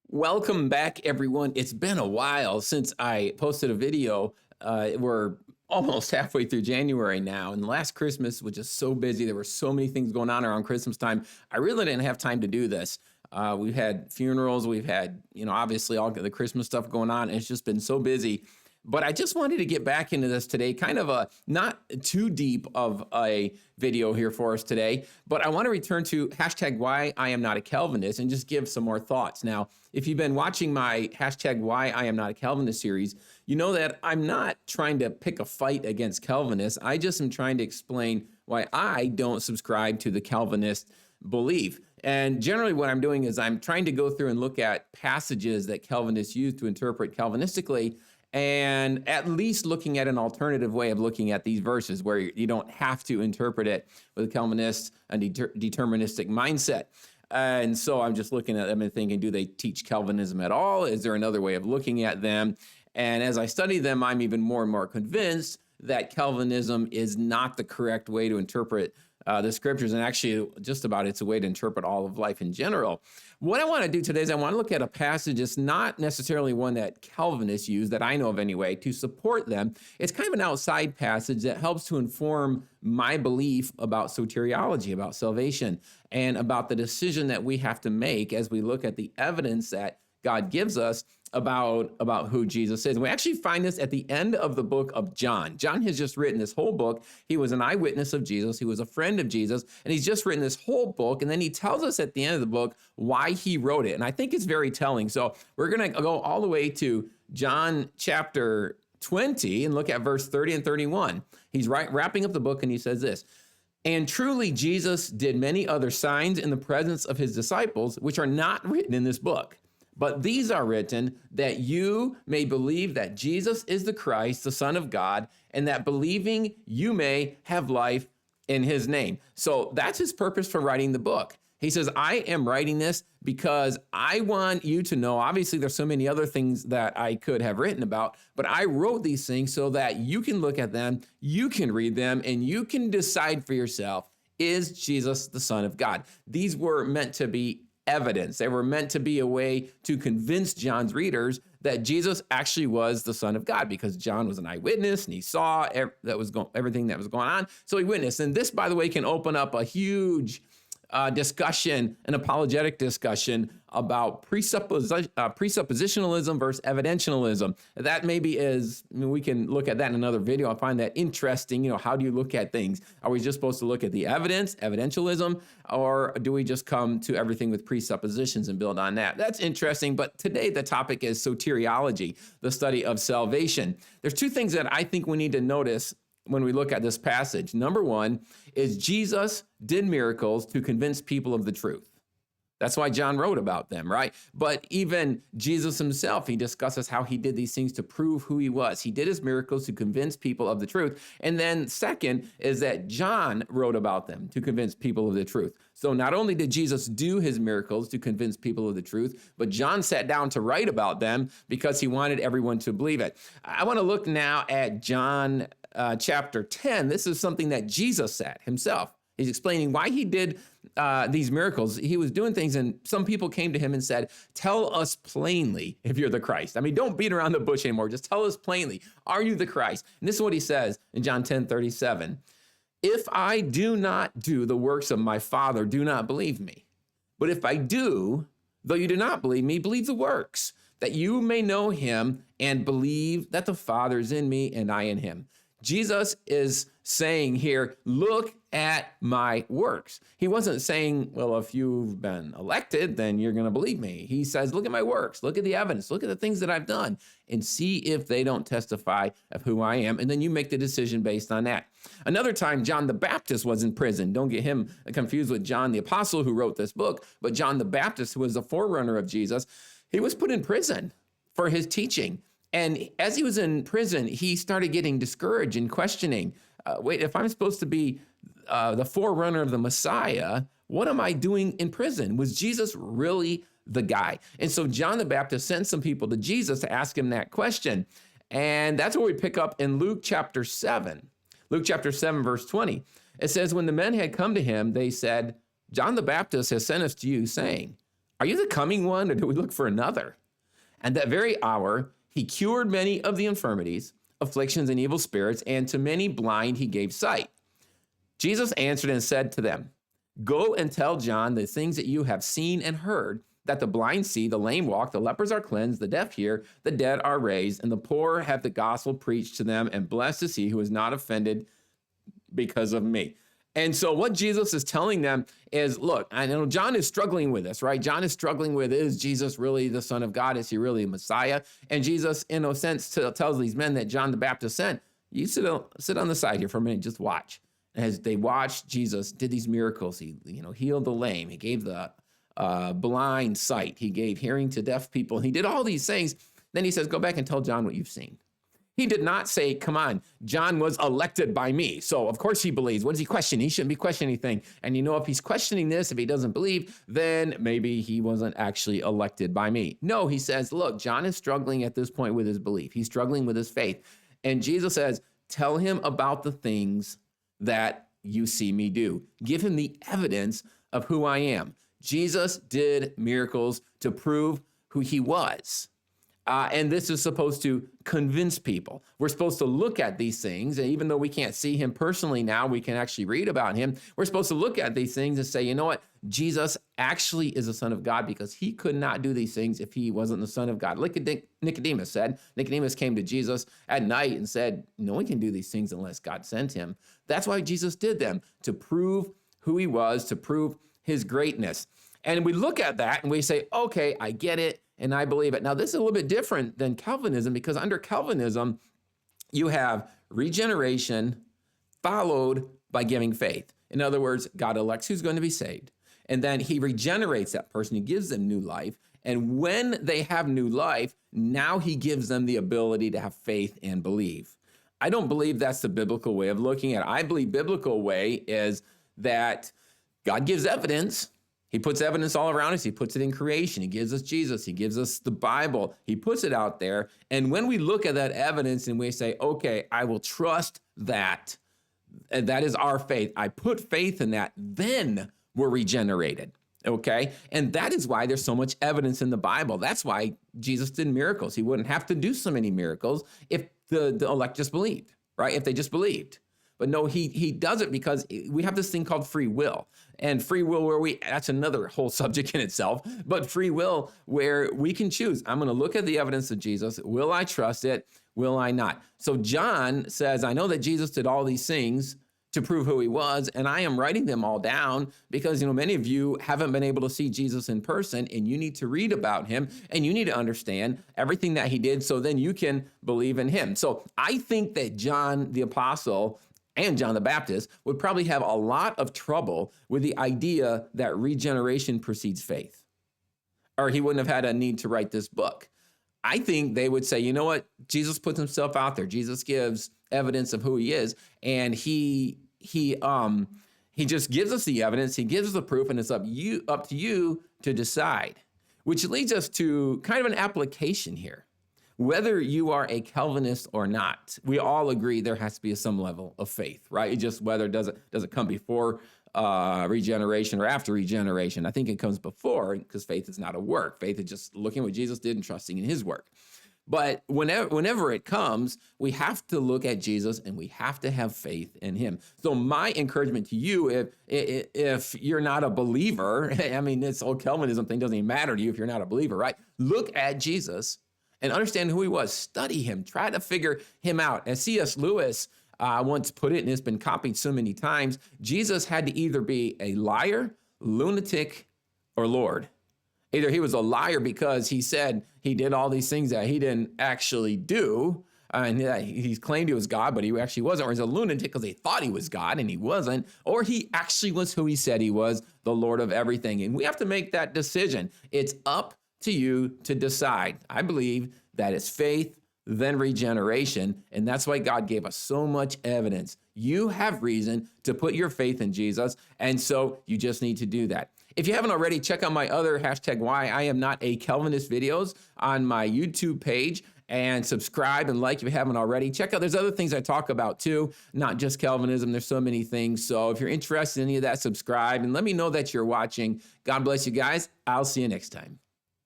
Welcome back, everyone. It's been a while since I posted a video. We're almost halfway through January now, and last Christmas was just so busy. There were so many things going on around Christmas time. I really didn't have time to do this. We've had funerals, we've had, obviously all the Christmas stuff going on, and it's just been so busy. But I just wanted to get back into this today, kind of a not too deep of a video here for us today, but I want to return to hashtag why I am not a Calvinist and just give some more thoughts. Now, if you've been watching my hashtag why I am not a Calvinist series, you know that I'm not trying to pick a fight against Calvinists. I just am trying to explain why I don't subscribe to the Calvinist belief. And generally what I'm doing is I'm trying to go through and look at passages that Calvinists use to interpret Calvinistically, and at least looking at an alternative way of looking at these verses where you don't have to interpret it with a Calvinist and deterministic mindset. And so I'm just looking at them and thinking, do they teach Calvinism at all? Is there another way of looking at them? And as I study them, I'm even more and more convinced that Calvinism is not the correct way to interpret the scriptures, and actually just about it's a way to interpret all of life in general. What I want to do today is I want to look at a passage that's not necessarily one that Calvinists use, that I know of anyway, to support them. It's kind of an outside passage that helps to inform my belief about soteriology, about salvation, and about the decision that we have to make as we look at the evidence that God gives us about who Jesus is. And we actually find this at the end of the book of John. John has just written this whole book. He was an eyewitness of Jesus. He was a friend of Jesus, and he's just written this whole book. And then he tells us at the end of the book why he wrote it. And I think it's very telling. So we're going to go all the way to John chapter 20 and look at verse 30 and 31. He's wrapping up the book, and he says this: "And truly Jesus did many other signs in the presence of his disciples, which are not written in this book. But these are written that you may believe that Jesus is the Christ, the Son of God, and that believing you may have life in his name." So that's his purpose for writing the book. He says, I am writing this because I want you to know, obviously there's so many other things that I could have written about, but I wrote these things so that you can look at them, you can read them, and you can decide for yourself, is Jesus the Son of God? These were meant to be evidence. They were meant to be a way to convince John's readers that Jesus actually was the Son of God, because John was an eyewitness and he saw everything that was going on. So he witnessed. And this, by the way, can open up a huge discussion, an apologetic discussion about presuppositionalism versus evidentialism. That maybe we can look at that in another video. I find that interesting. How do you look at things? Are we just supposed to look at the evidence, evidentialism, or do we just come to everything with presuppositions and build on that? That's interesting, but today the topic is soteriology, the study of salvation. There's two things that I think we need to notice when we look at this passage. Number one is Jesus did miracles to convince people of the truth. That's why John wrote about them, right? But even Jesus himself, he discusses how he did these things to prove who he was. He did his miracles to convince people of the truth. And then second is that John wrote about them to convince people of the truth. So not only did Jesus do his miracles to convince people of the truth, but John sat down to write about them because he wanted everyone to believe it. I want to look now at John chapter 10. This is something that Jesus said himself. He's explaining why he did these miracles. He was doing things, and some people came to him and said, tell us plainly if you're the Christ. I mean, don't beat around the bush anymore. Just tell us plainly, are you the Christ? And this is what he says in John 10:37. If I do not do the works of my Father, do not believe me. But if I do, though you do not believe me, believe the works, that you may know him and believe that the Father is in me and I in him. Jesus is saying here, look at my works. He wasn't saying, well, if you've been elected, then you're going to believe me. He says, look at my works, look at the evidence, look at the things that I've done, and see if they don't testify of who I am. And then you make the decision based on that. Another time, John the Baptist was in prison. Don't get him confused with John the Apostle who wrote this book, but John the Baptist, who was the forerunner of Jesus, he was put in prison for his teaching. And as he was in prison, he started getting discouraged and questioning, wait, if I'm supposed to be the forerunner of the Messiah, what am I doing in prison? Was Jesus really the guy? And so John the Baptist sent some people to Jesus to ask him that question. And that's where we pick up in Luke chapter 7. Luke chapter 7, verse 20. It says, when the men had come to him, they said, John the Baptist has sent us to you, saying, Are you the coming one, or do we look for another? And that very hour, he cured many of the infirmities, afflictions, and evil spirits, and to many blind he gave sight. Jesus answered and said to them, go and tell John the things that you have seen and heard, that the blind see, the lame walk, the lepers are cleansed, the deaf hear, the dead are raised, and the poor have the gospel preached to them, and blessed is he who is not offended because of me. And so what Jesus is telling them is, look, I know John is struggling with this, right? John is struggling with, is Jesus really the Son of God? Is he really a Messiah? And Jesus, in a sense, tells these men that John the Baptist sent, you sit on the side here for a minute, just watch. As they watched, Jesus did these miracles. He healed the lame. He gave the blind sight. He gave hearing to deaf people. He did all these things. Then he says, go back and tell John what you've seen. He did not say, come on, John was elected by me, so of course he believes. What does he question? He shouldn't be questioning anything. And if he's questioning this, if he doesn't believe, then maybe he wasn't actually elected by me. No, he says, look, John is struggling at this point with his belief. He's struggling with his faith. And Jesus says, tell him about the things that you see me do. Give him the evidence of who I am. Jesus did miracles to prove who he was. And this is supposed to convince people. We're supposed to look at these things, and even though we can't see him personally now, we can actually read about him. We're supposed to look at these things and say, you know what? Jesus actually is the Son of God, because he could not do these things if he wasn't the Son of God. Like Nicodemus said. Nicodemus came to Jesus at night and said, no one can do these things unless God sent him. That's why Jesus did them, to prove who he was, to prove his greatness. And we look at that and we say, okay, I get it. And I believe it. Now, this is a little bit different than Calvinism, because under Calvinism, you have regeneration followed by giving faith. In other words, God elects who's going to be saved, and then he regenerates that person. He gives them new life. And when they have new life, now he gives them the ability to have faith and believe. I don't believe that's the biblical way of looking at it. I believe biblical way is that God gives evidence. He puts evidence all around us. He puts it in creation. He gives us Jesus. He gives us the Bible. He puts it out there. And when we look at that evidence and we say, okay, I will trust that, and that is our faith. I put faith in that, then we're regenerated. Okay? And that is why there's so much evidence in the Bible. That's why Jesus did miracles. He wouldn't have to do so many miracles if the elect just believed, right? If they just believed. But no, he does it because we have this thing called free will. And free will that's another whole subject in itself, but free will where we can choose. I'm going to look at the evidence of Jesus. Will I trust it? Will I not? So John says, I know that Jesus did all these things to prove who he was, and I am writing them all down because, many of you haven't been able to see Jesus in person, and you need to read about him, and you need to understand everything that he did so then you can believe in him. So I think that John the Apostle and John the Baptist would probably have a lot of trouble with the idea that regeneration precedes faith, or he wouldn't have had a need to write this book. I think they would say, you know what? Jesus puts himself out there. Jesus gives evidence of who he is, and he just gives us the evidence. He gives us the proof, and it's up to you to decide, which leads us to kind of an application here. Whether you are a Calvinist or not, we all agree there has to be some level of faith, right? It just whether does it come before regeneration or after regeneration. I think it comes before, because faith is not a work. Faith is just looking at what Jesus did and trusting in his work. But whenever it comes, we have to look at Jesus and we have to have faith in him. So my encouragement to you, if you're not a believer, I mean, this whole Calvinism thing doesn't even matter to you if you're not a believer, right? Look at Jesus and understand who he was. Study him. Try to figure him out. As C.S. Lewis once put it, and it's been copied so many times, Jesus had to either be a liar, lunatic, or Lord. Either he was a liar because he said he did all these things that he didn't actually do, and he claimed he was God, but he actually wasn't, or he's a lunatic because he thought he was God and he wasn't, or he actually was who he said he was, the Lord of everything. And we have to make that decision. It's up to you to decide. I believe that it's faith, then regeneration, and that's why God gave us so much evidence. You have reason to put your faith in Jesus, and so you just need to do that. If you haven't already, check out my other #WhyIamNotACalvinist videos on my YouTube page, and subscribe and like if you haven't already. Check out, there's other things I talk about too, not just Calvinism. There's so many things. So if you're interested in any of that, subscribe and let me know that you're watching. God bless you guys. I'll see you next time.